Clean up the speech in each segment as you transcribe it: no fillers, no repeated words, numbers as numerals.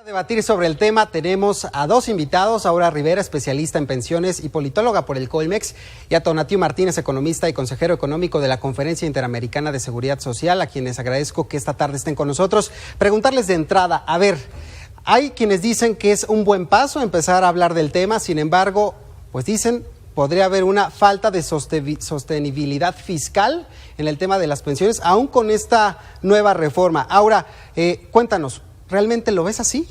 Debatir sobre el tema tenemos a dos invitados, Aura Rivera, especialista en pensiones y politóloga por el Colmex, y a Tonatiuh Martínez, economista y consejero económico de la Conferencia Interamericana de Seguridad Social, a quienes agradezco que esta tarde estén con nosotros. Preguntarles de entrada, a ver, hay quienes dicen que es un buen paso empezar a hablar del tema, sin embargo, pues dicen podría haber una falta de sostenibilidad fiscal en el tema de las pensiones, aún con esta nueva reforma. Aura, cuéntanos, ¿realmente lo ves así?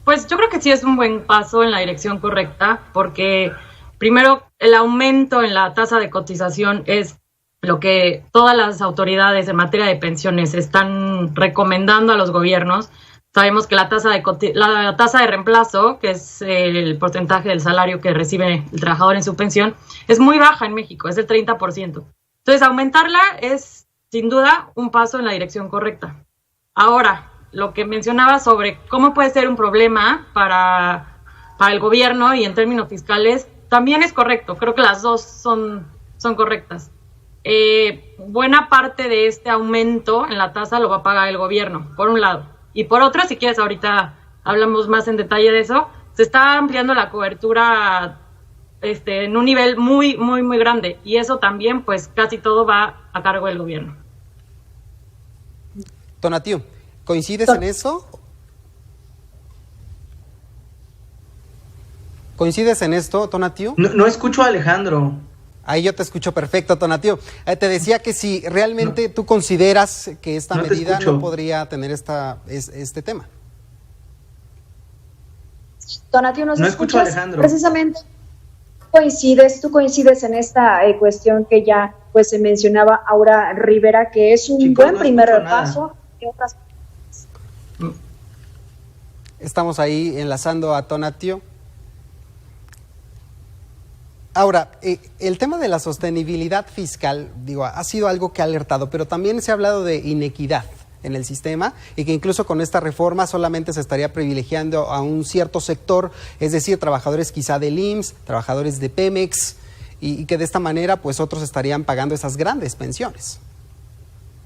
Pues yo creo que sí es un buen paso en la dirección correcta, porque primero el aumento en la tasa de cotización es lo que todas las autoridades en materia de pensiones están recomendando a los gobiernos. Sabemos que la tasa de reemplazo, que es el porcentaje del salario que recibe el trabajador en su pensión, es muy baja en México, es del 30%. Entonces, aumentarla es, sin duda, un paso en la dirección correcta. Ahora, lo que mencionaba sobre cómo puede ser un problema para el gobierno y en términos fiscales, también es correcto. Creo que las dos son correctas. Buena parte de este aumento en la tasa lo va a pagar el gobierno, por un lado. Y por otro, si quieres, ahorita hablamos más en detalle de eso, se está ampliando la cobertura en un nivel muy, muy, muy grande. Y eso también, pues, casi todo va a cargo del gobierno. Tonatiuh, ¿coincides en eso? ¿Coincides en esto, Tonatiuh? No escucho a Alejandro. Ahí yo te escucho perfecto, Tonatiuh. Te decía que si realmente tú consideras que esta medida no podría tener este tema. Tonatiuh, no escucho a Alejandro. Precisamente tú coincides en esta cuestión que ya pues se mencionaba Aura Rivera, que es un buen primer paso. Estamos ahí enlazando a Tonatiuh. Ahora, el tema de la sostenibilidad fiscal, ha sido algo que ha alertado, pero también se ha hablado de inequidad en el sistema y que incluso con esta reforma solamente se estaría privilegiando a un cierto sector, es decir, trabajadores quizá del IMSS, trabajadores de Pemex, y que de esta manera pues otros estarían pagando esas grandes pensiones.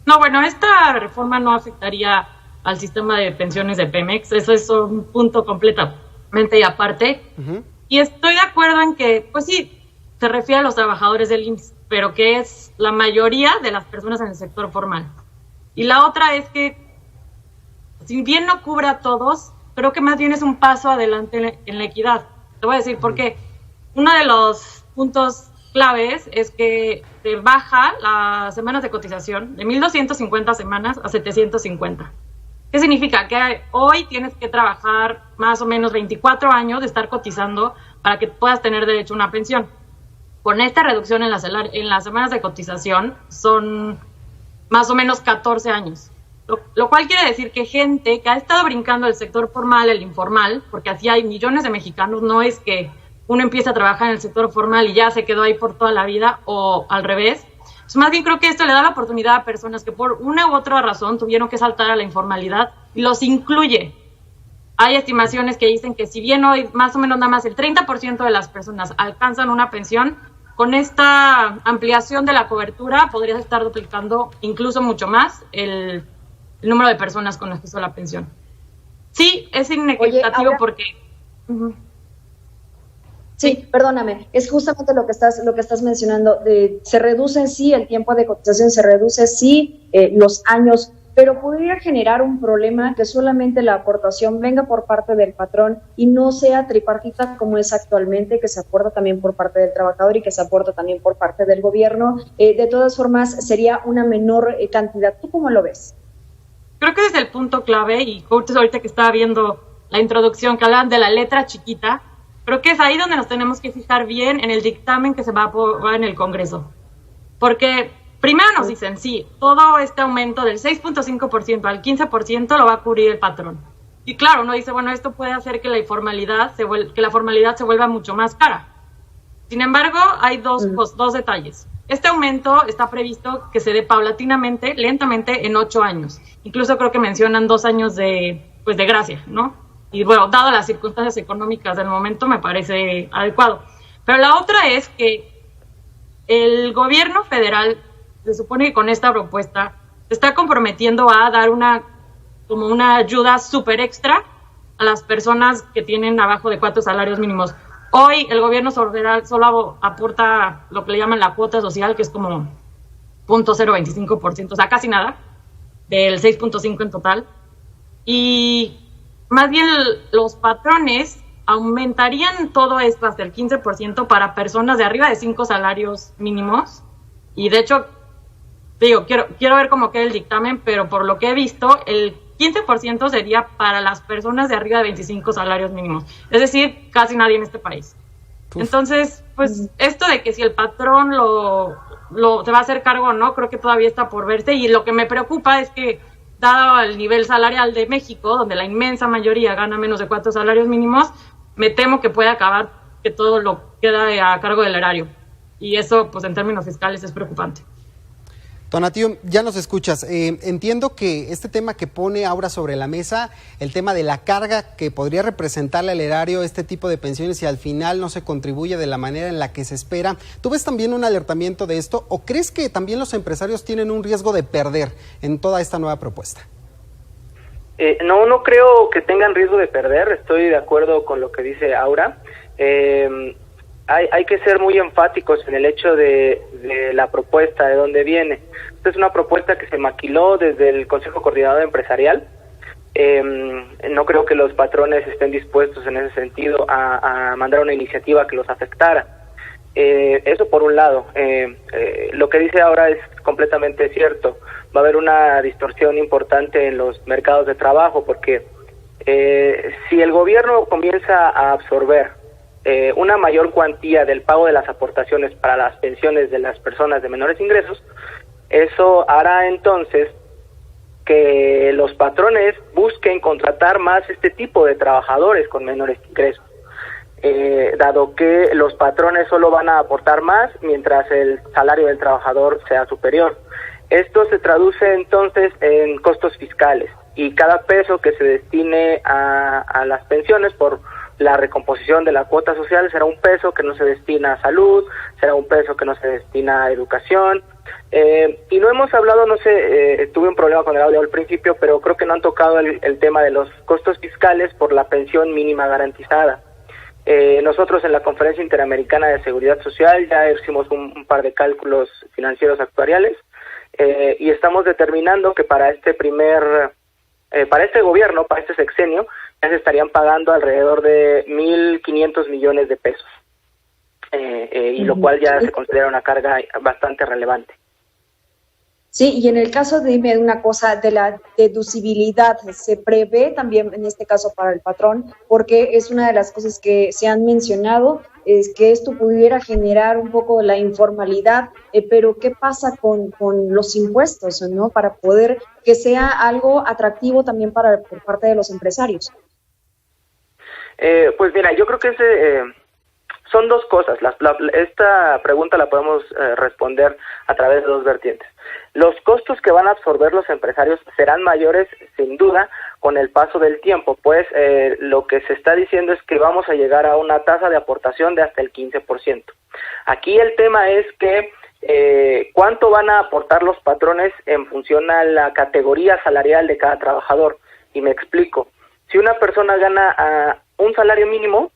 No, bueno, esta reforma no afectaría al sistema de pensiones de Pemex, eso es un punto completamente y aparte. Uh-huh. Y estoy de acuerdo en que, pues sí, se refiere a los trabajadores del IMSS, pero que es la mayoría de las personas en el sector formal. Y la otra es que, si bien no cubre a todos, creo que más bien es un paso adelante en la equidad. Te voy a decir por qué. Uno de los puntos claves es que se baja las semanas de cotización de 1,250 semanas a 750. ¿Qué significa? Que hoy tienes que trabajar más o menos 24 años de estar cotizando para que puedas tener derecho a una pensión. Con esta reducción en las semanas de cotización son más o menos 14 años. Lo cual quiere decir que gente que ha estado brincando el sector formal, el informal, porque así hay millones de mexicanos, no es que uno empiece a trabajar en el sector formal y ya se quedó ahí por toda la vida o al revés. Pues más bien creo que esto le da la oportunidad a personas que por una u otra razón tuvieron que saltar a la informalidad y los incluye. Hay estimaciones que dicen que si bien hoy más o menos nada más el 30% de las personas alcanzan una pensión, con esta ampliación de la cobertura podrías estar duplicando incluso mucho más el número de personas con acceso a la pensión. Sí, es inequitativo porque... Uh-huh. Sí, perdóname, es justamente lo que estás mencionando. Se reduce sí el tiempo de cotización, se reduce sí los años, pero podría generar un problema que solamente la aportación venga por parte del patrón y no sea tripartita como es actualmente, que se aporta también por parte del trabajador y que se aporta también por parte del gobierno. De todas formas, sería una menor cantidad. ¿Tú cómo lo ves? Creo que desde el punto clave, y justo ahorita que estaba viendo la introducción que hablaban de la letra chiquita, creo que es ahí donde nos tenemos que fijar bien en el dictamen que se va a aprobar en el Congreso. Porque primero nos dicen, sí, todo este aumento del 6.5% al 15% lo va a cubrir el patrón. Y claro, uno dice, bueno, esto puede hacer que la formalidad se vuelva mucho más cara. Sin embargo, hay dos detalles. Este aumento está previsto que se dé paulatinamente, lentamente, en 8 años. Incluso creo que mencionan 2 años de gracia, ¿no? Y bueno, dado las circunstancias económicas del momento, me parece adecuado. Pero la otra es que el gobierno federal, se supone que con esta propuesta, se está comprometiendo a dar una como una ayuda súper extra a las personas que tienen abajo de 4 salarios mínimos. Hoy el gobierno federal solo aporta lo que le llaman la cuota social, que es como 0.025%, o sea, casi nada, del 6.5% en total. Y más bien los patrones aumentarían todo esto hasta el 15% para personas de arriba de 5 salarios mínimos. Y de hecho, digo, quiero ver cómo queda el dictamen, pero por lo que he visto, el 15% sería para las personas de arriba de 25 salarios mínimos. Es decir, casi nadie en este país. Uf. Entonces, pues esto de que si el patrón se va a hacer cargo o no, creo que todavía está por verse. Y lo que me preocupa es que, dado el nivel salarial de México, donde la inmensa mayoría gana menos de 4 salarios mínimos, me temo que puede acabar que todo lo queda a cargo del erario. Y eso, pues en términos fiscales, es preocupante. Tonatiuh, ya nos escuchas. Entiendo que este tema que pone Aura sobre la mesa, el tema de la carga que podría representarle al erario este tipo de pensiones y al final no se contribuye de la manera en la que se espera, ¿tú ves también un alertamiento de esto o crees que también los empresarios tienen un riesgo de perder en toda esta nueva propuesta? No creo que tengan riesgo de perder, estoy de acuerdo con lo que dice Aura. Hay que ser muy enfáticos en el hecho de la propuesta, de dónde viene. Esta es una propuesta que se maquiló desde el Consejo Coordinador Empresarial. No creo que los patrones estén dispuestos en ese sentido a mandar una iniciativa que los afectara. Eso por un lado. Lo que dice ahora es completamente cierto. Va a haber una distorsión importante en los mercados de trabajo porque si el gobierno comienza a absorber una mayor cuantía del pago de las aportaciones para las pensiones de las personas de menores ingresos, eso hará entonces que los patrones busquen contratar más este tipo de trabajadores con menores ingresos, dado que los patrones solo van a aportar más mientras el salario del trabajador sea superior. Esto se traduce entonces en costos fiscales y cada peso que se destine a las pensiones por la recomposición de la cuota social será un peso que no se destina a salud, será un peso que no se destina a educación. Y no hemos hablado, tuve un problema con el audio al principio, pero creo que no han tocado el tema de los costos fiscales por la pensión mínima garantizada. Nosotros en la Conferencia Interamericana de Seguridad Social ya hicimos un par de cálculos financieros actuariales y estamos determinando que para este gobierno, para este sexenio, ya se estarían pagando alrededor de 1.500 millones de pesos, y lo cual ya se considera una carga bastante relevante. Sí, y en el caso, dime una cosa, de la deducibilidad, ¿se prevé también en este caso para el patrón? Porque es una de las cosas que se han mencionado, es que esto pudiera generar un poco la informalidad, pero ¿qué pasa con los impuestos, ¿no? Para poder que sea algo atractivo también por parte de los empresarios. Pues mira, yo creo que son dos cosas. Esta pregunta la podemos responder a través de dos vertientes. Los costos que van a absorber los empresarios serán mayores, sin duda, con el paso del tiempo, pues lo que se está diciendo es que vamos a llegar a una tasa de aportación de hasta el 15%. Aquí el tema es que cuánto van a aportar los patrones en función a la categoría salarial de cada trabajador. Y me explico. Si una persona gana un salario mínimo,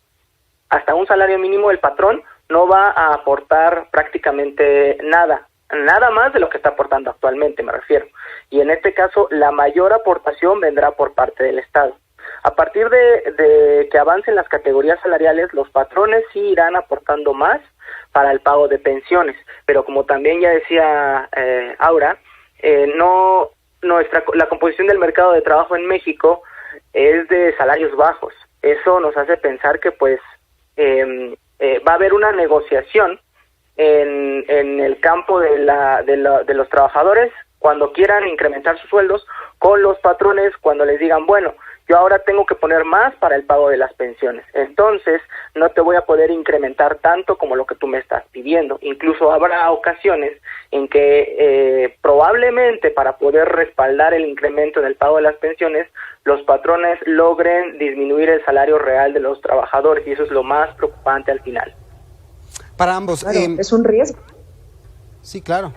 hasta un salario mínimo, el patrón no va a aportar prácticamente nada más de lo que está aportando actualmente, me refiero. Y en este caso, la mayor aportación vendrá por parte del Estado. A partir de que avancen las categorías salariales, los patrones sí irán aportando más para el pago de pensiones. Pero como también ya decía Aura, la composición del mercado de trabajo en México es de salarios bajos. Eso nos hace pensar que va a haber una negociación en el campo de los trabajadores cuando quieran incrementar sus sueldos con los patrones cuando les digan, bueno, yo ahora tengo que poner más para el pago de las pensiones, entonces no te voy a poder incrementar tanto como lo que tú me estás pidiendo. Incluso habrá ocasiones en que probablemente para poder respaldar el incremento en el pago de las pensiones, los patrones logren disminuir el salario real de los trabajadores, y eso es lo más preocupante al final. Para ambos. Claro, es un riesgo. Sí, claro.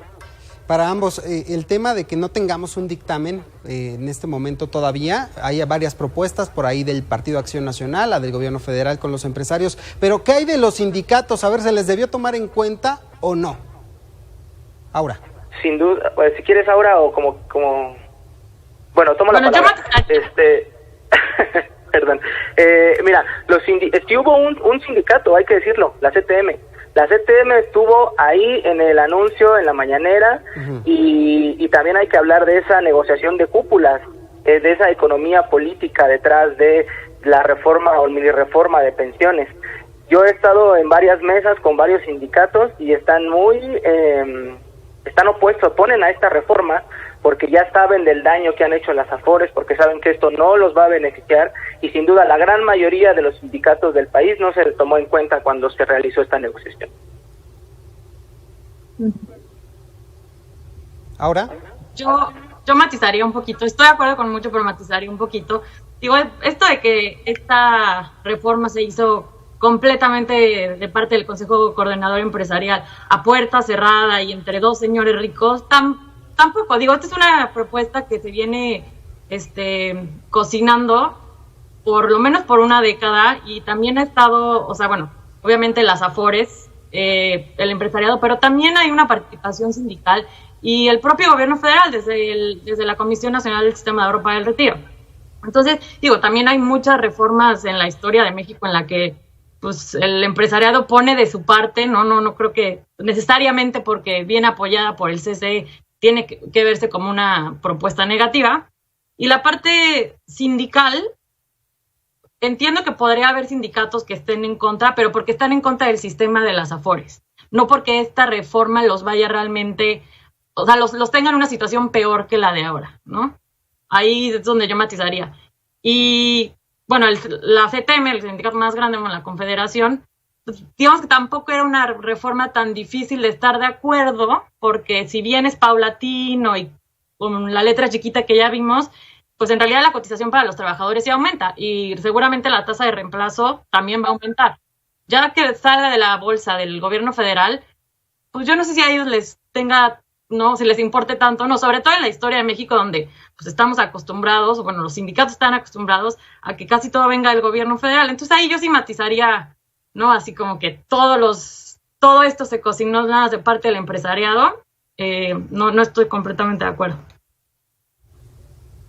para ambos. El tema de que no tengamos un dictamen en este momento todavía, hay varias propuestas por ahí del Partido Acción Nacional, la del gobierno federal con los empresarios, pero ¿qué hay de los sindicatos? A ver, ¿se les debió tomar en cuenta o no? Aura. Sin duda, pues, si quieres Aura o como bueno, toma la palabra. Perdón. Mira, sí hubo un sindicato, hay que decirlo, la CTM. La CTM estuvo ahí en el anuncio, en la mañanera, y también hay que hablar de esa negociación de cúpulas, de esa economía política detrás de la reforma o mini reforma de pensiones. Yo he estado en varias mesas con varios sindicatos y están están opuestos, ponen a esta reforma porque ya saben del daño que han hecho las AFORES, porque saben que esto no los va a beneficiar, y sin duda la gran mayoría de los sindicatos del país no se tomó en cuenta cuando se realizó esta negociación. ¿Ahora? Yo matizaría un poquito, estoy de acuerdo con mucho, pero matizaría un poquito. Digo, esto de que esta reforma se hizo completamente de parte del Consejo Coordinador Empresarial, a puerta cerrada y entre dos señores ricos, tampoco, digo, esta es una propuesta que se viene cocinando por lo menos por una década, y también ha estado, o sea, bueno, obviamente las AFORES, el empresariado, pero también hay una participación sindical y el propio gobierno federal desde la Comisión Nacional del Sistema de Ahorro para el Retiro. Entonces, digo, también hay muchas reformas en la historia de México en la que pues el empresariado pone de su parte, no creo que necesariamente porque viene apoyada por el CCE tiene que verse como una propuesta negativa. Y la parte sindical, entiendo que podría haber sindicatos que estén en contra, pero porque están en contra del sistema de las AFORES, no porque esta reforma los vaya realmente, o sea, los tenga en una situación peor que la de ahora, ¿no? Ahí es donde yo matizaría. Y bueno, la CTM, el sindicato más grande, bueno, la Confederación, pues, digamos que tampoco era una reforma tan difícil de estar de acuerdo, porque si bien es paulatino y con la letra chiquita que ya vimos, pues en realidad la cotización para los trabajadores sí aumenta, y seguramente la tasa de reemplazo también va a aumentar. Ya que salga de la bolsa del gobierno federal, pues yo no sé si a ellos les si les importe tanto, no, sobre todo en la historia de México, donde pues estamos acostumbrados, bueno, los sindicatos están acostumbrados a que casi todo venga del gobierno federal. Entonces ahí yo sí matizaría, ¿no? Así como que todo esto se cocinó nada de parte del empresariado. No estoy completamente de acuerdo.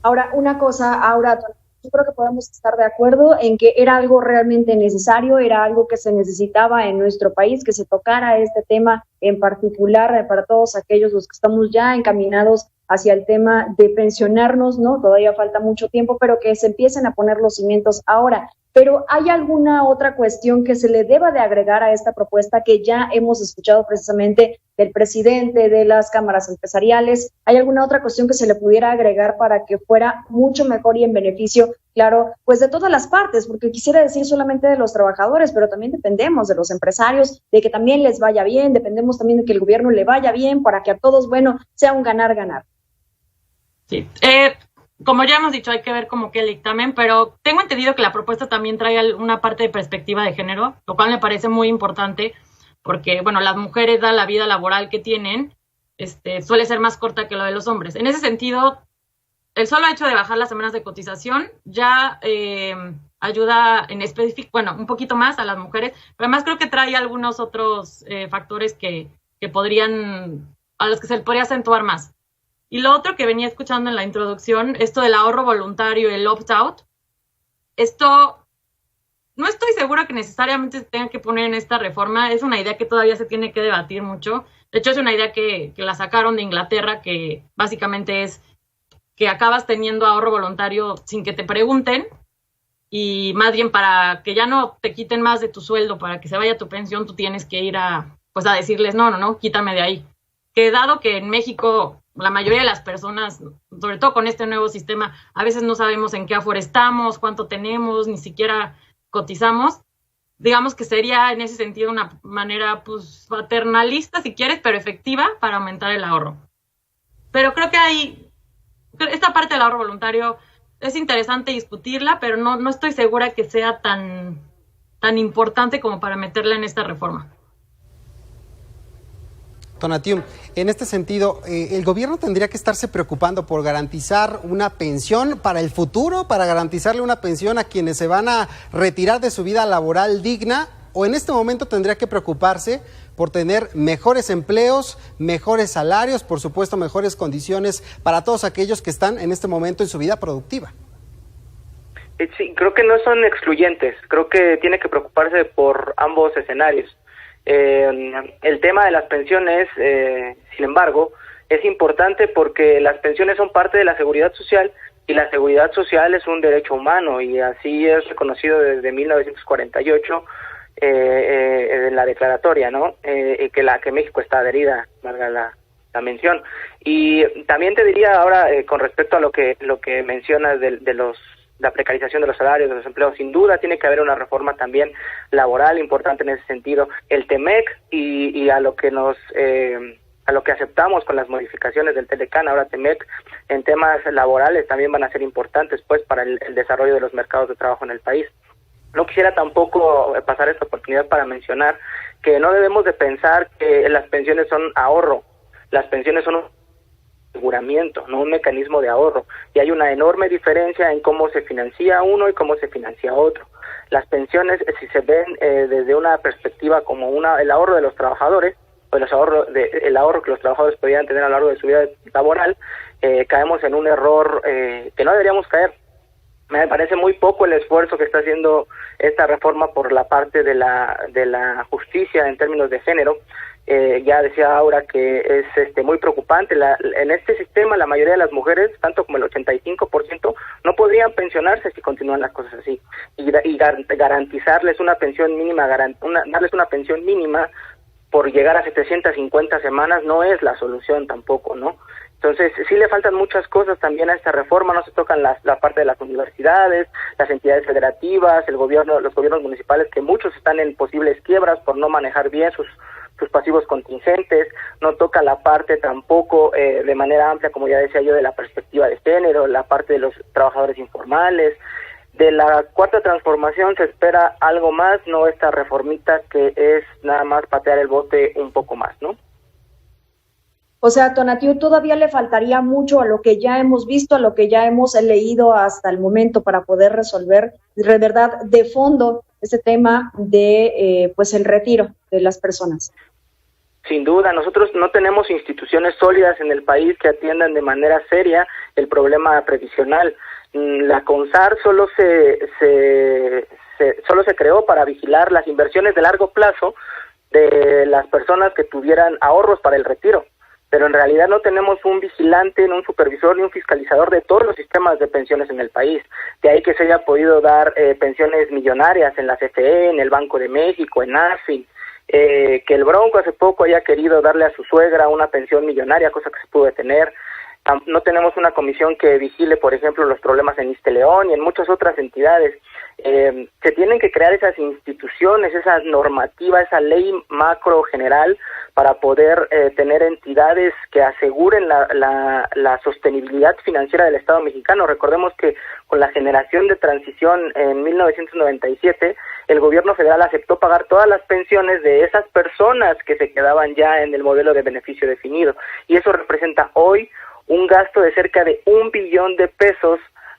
Ahora, una cosa, Aura, yo creo que podemos estar de acuerdo en que era algo realmente necesario, era algo que se necesitaba en nuestro país, que se tocara este tema en particular para todos aquellos los que estamos ya encaminados hacia el tema de pensionarnos, ¿no? Todavía falta mucho tiempo, pero que se empiecen a poner los cimientos ahora. Pero ¿hay alguna otra cuestión que se le deba de agregar a esta propuesta que ya hemos escuchado precisamente del presidente, de las cámaras empresariales? ¿Hay alguna otra cuestión que se le pudiera agregar para que fuera mucho mejor y en beneficio, claro, pues de todas las partes? Porque quisiera decir solamente de los trabajadores, pero también dependemos de los empresarios, de que también les vaya bien, dependemos también de que el gobierno le vaya bien, para que a todos, bueno, sea un ganar-ganar. Sí, como ya hemos dicho, hay que ver como que el dictamen, pero tengo entendido que la propuesta también trae una parte de perspectiva de género, lo cual me parece muy importante, porque, bueno, las mujeres, da la vida laboral que tienen, suele ser más corta que lo de los hombres. En ese sentido, el solo hecho de bajar las semanas de cotización ya ayuda en específico, bueno, un poquito más a las mujeres, pero además creo que trae algunos otros factores que a los que se le podría acentuar más. Y lo otro que venía escuchando en la introducción, esto del ahorro voluntario y el opt-out, esto no estoy segura que necesariamente se tenga que poner en esta reforma, es una idea que todavía se tiene que debatir mucho. De hecho, es una idea que la sacaron de Inglaterra, que básicamente es que acabas teniendo ahorro voluntario sin que te pregunten, y más bien para que ya no te quiten más de tu sueldo, para que se vaya tu pensión, tú tienes que ir a decirles, no, quítame de ahí. Que dado que en México la mayoría de las personas, sobre todo con este nuevo sistema, a veces no sabemos en qué afore estamos, cuánto tenemos, ni siquiera cotizamos, digamos que sería en ese sentido una manera pues paternalista, si quieres, pero efectiva para aumentar el ahorro. Pero creo que esta parte del ahorro voluntario es interesante discutirla, pero no estoy segura que sea tan importante como para meterla en esta reforma. Tonatiuh, en este sentido, ¿el gobierno tendría que estarse preocupando por garantizar una pensión para el futuro, para garantizarle una pensión a quienes se van a retirar de su vida laboral digna? ¿O en este momento tendría que preocuparse por tener mejores empleos, mejores salarios, por supuesto mejores condiciones para todos aquellos que están en este momento en su vida productiva? Sí, creo que no son excluyentes, creo que tiene que preocuparse por ambos escenarios. El tema de las pensiones, sin embargo, es importante porque las pensiones son parte de la seguridad social y la seguridad social es un derecho humano y así es reconocido desde 1948 en la declaratoria, ¿no? Que México está adherida, valga la mención. Y también te diría ahora con respecto a lo que mencionas de la precarización de los salarios, de los empleos, sin duda tiene que haber una reforma también laboral importante en ese sentido. El TEMEC y a lo que aceptamos con las modificaciones del Telecán, ahora TEMEC, en temas laborales también van a ser importantes pues para el desarrollo de los mercados de trabajo en el país. No quisiera tampoco pasar esta oportunidad para mencionar que no debemos de pensar que las pensiones son ahorro. Las pensiones son un aseguramiento, no un mecanismo de ahorro. Y hay una enorme diferencia en cómo se financia uno y cómo se financia otro. Las pensiones, si se ven desde una perspectiva como el ahorro de los trabajadores, o el ahorro que los trabajadores podrían tener a lo largo de su vida laboral, caemos en un error que no deberíamos caer. Me parece muy poco el esfuerzo que está haciendo esta reforma por la parte de la justicia en términos de género. Ya decía Aura que es muy preocupante. En este sistema la mayoría de las mujeres, tanto como el 85%, no podrían pensionarse si continúan las cosas así. Y garantizarles una pensión mínima, darles una pensión mínima por llegar a 750 semanas no es la solución tampoco, ¿no? Entonces, sí le faltan muchas cosas también a esta reforma, no se tocan la parte de las universidades, las entidades federativas, los gobiernos municipales, que muchos están en posibles quiebras por no manejar bien sus pasivos contingentes, no toca la parte tampoco de manera amplia, como ya decía yo, de la perspectiva de género, la parte de los trabajadores informales. De la cuarta transformación se espera algo más, no esta reformita que es nada más patear el bote un poco más, ¿no? O sea, Tonatiuh, todavía le faltaría mucho a lo que ya hemos visto, a lo que ya hemos leído hasta el momento para poder resolver de verdad de fondo este tema de pues el retiro de las personas. Sin duda, nosotros no tenemos instituciones sólidas en el país que atiendan de manera seria el problema previsional. La CONSAR solo se creó para vigilar las inversiones de largo plazo de las personas que tuvieran ahorros para el retiro. Pero en realidad no tenemos un vigilante, ni un supervisor, ni un fiscalizador de todos los sistemas de pensiones en el país. De ahí que se haya podido dar pensiones millonarias en la CFE, en el Banco de México, en AFIN, que el Bronco hace poco haya querido darle a su suegra una pensión millonaria, cosa que se pudo detener. No tenemos una comisión que vigile, por ejemplo, los problemas en Iste León y en muchas otras entidades. Se tienen que crear esas instituciones, esa normativa, esa ley macro general para poder tener entidades que aseguren la sostenibilidad financiera del Estado mexicano. Recordemos que con la generación de transición en 1997, el gobierno federal aceptó pagar todas las pensiones de esas personas que se quedaban ya en el modelo de beneficio definido. Y eso representa hoy un gasto de cerca de $1 billón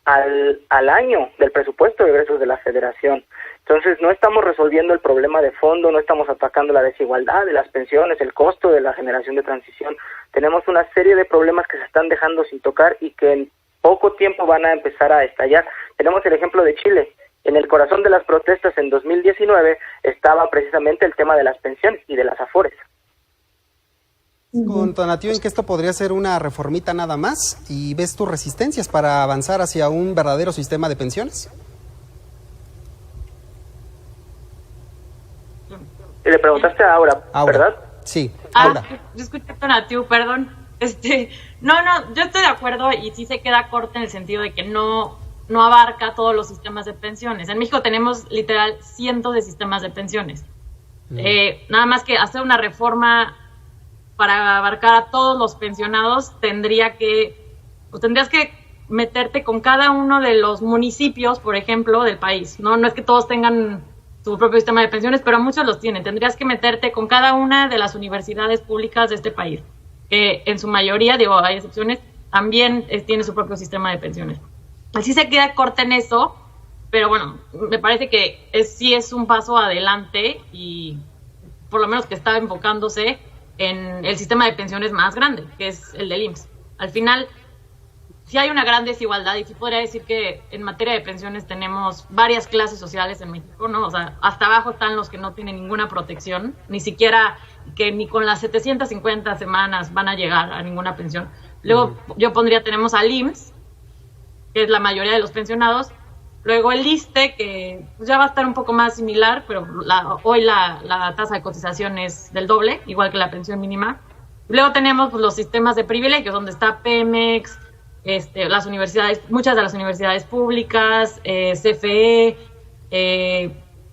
al año del presupuesto de egresos de la Federación. Entonces no estamos resolviendo el problema de fondo, no estamos atacando la desigualdad de las pensiones, el costo de la generación de transición. Tenemos una serie de problemas que se están dejando sin tocar y que en poco tiempo van a empezar a estallar. Tenemos el ejemplo de Chile. En el corazón de las protestas en 2019 estaba precisamente el tema de las pensiones y de las afores. Con Tonatiuh, ¿en que esto podría ser una reformita nada más? ¿Y ves tus resistencias para avanzar hacia un verdadero sistema de pensiones? Le preguntaste a Aura, ¿verdad? Sí, Aura. Yo escuché a Tonatiuh, perdón. No, yo estoy de acuerdo y sí se queda corto en el sentido de que no abarca todos los sistemas de pensiones. En México tenemos literal cientos de sistemas de pensiones. Nada más que hacer una reforma para abarcar a todos los pensionados, tendrías que meterte con cada uno de los municipios, por ejemplo, del país, ¿no? No es que todos tengan su propio sistema de pensiones, pero muchos los tienen. Tendrías que meterte con cada una de las universidades públicas de este país, que en su mayoría, digo, hay excepciones, también tiene su propio sistema de pensiones. Así se queda corta en eso, pero bueno, me parece que sí es un paso adelante y por lo menos que está enfocándose en el sistema de pensiones más grande, que es el del IMSS. Al final, sí hay una gran desigualdad y sí podría decir que en materia de pensiones tenemos varias clases sociales en México, ¿no? O sea, hasta abajo están los que no tienen ninguna protección, ni siquiera que ni con las 750 semanas van a llegar a ninguna pensión. Luego yo tenemos al IMSS, que es la mayoría de los pensionados. Luego el ISSSTE, que pues ya va a estar un poco más similar, pero hoy la tasa de cotización es del doble, igual que la pensión mínima. Luego tenemos pues, los sistemas de privilegios, donde está Pemex, las universidades, muchas de las universidades públicas, CFE,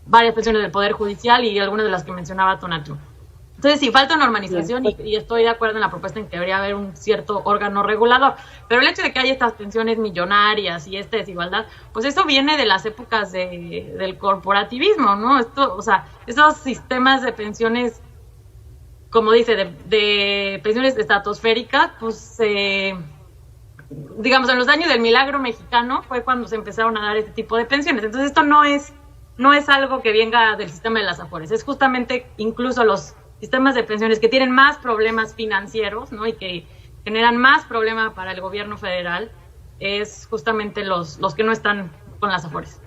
varias pensiones del Poder Judicial y algunas de las que mencionaba Tonatiuh. Entonces, sí, falta normalización y estoy de acuerdo en la propuesta en que debería haber un cierto órgano regulador. Pero el hecho de que haya estas pensiones millonarias y esta desigualdad, pues eso viene de las épocas del corporativismo, ¿no? O sea, esos sistemas de pensiones, como dice, de pensiones estratosféricas, pues digamos, en los años del milagro mexicano fue cuando se empezaron a dar este tipo de pensiones. Entonces, esto no es algo que venga del sistema de las Afores, es justamente incluso los sistemas de pensiones que tienen más problemas financieros, ¿no? Y que generan más problemas para el gobierno federal, es justamente los que no están con las Afores.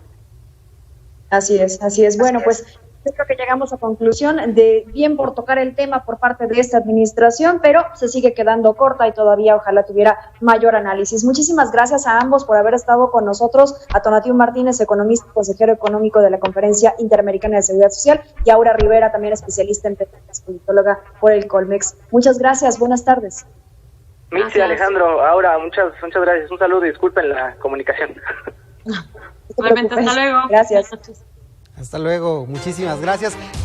Así es. Bueno, pues creo que llegamos a conclusión de bien por tocar el tema por parte de esta administración, pero se sigue quedando corta y todavía ojalá tuviera mayor análisis. Muchísimas gracias a ambos por haber estado con nosotros, a Tonatiuh Martínez, economista y consejero económico de la Conferencia Interamericana de Seguridad Social, y Aura Rivera, también especialista en pensiones, politóloga por el Colmex. Muchas gracias, buenas tardes. Mitzi, Alejandro, Aura, muchas gracias. Un saludo y disculpen la comunicación. Igualmente, hasta luego. Gracias. Hasta luego, muchísimas gracias.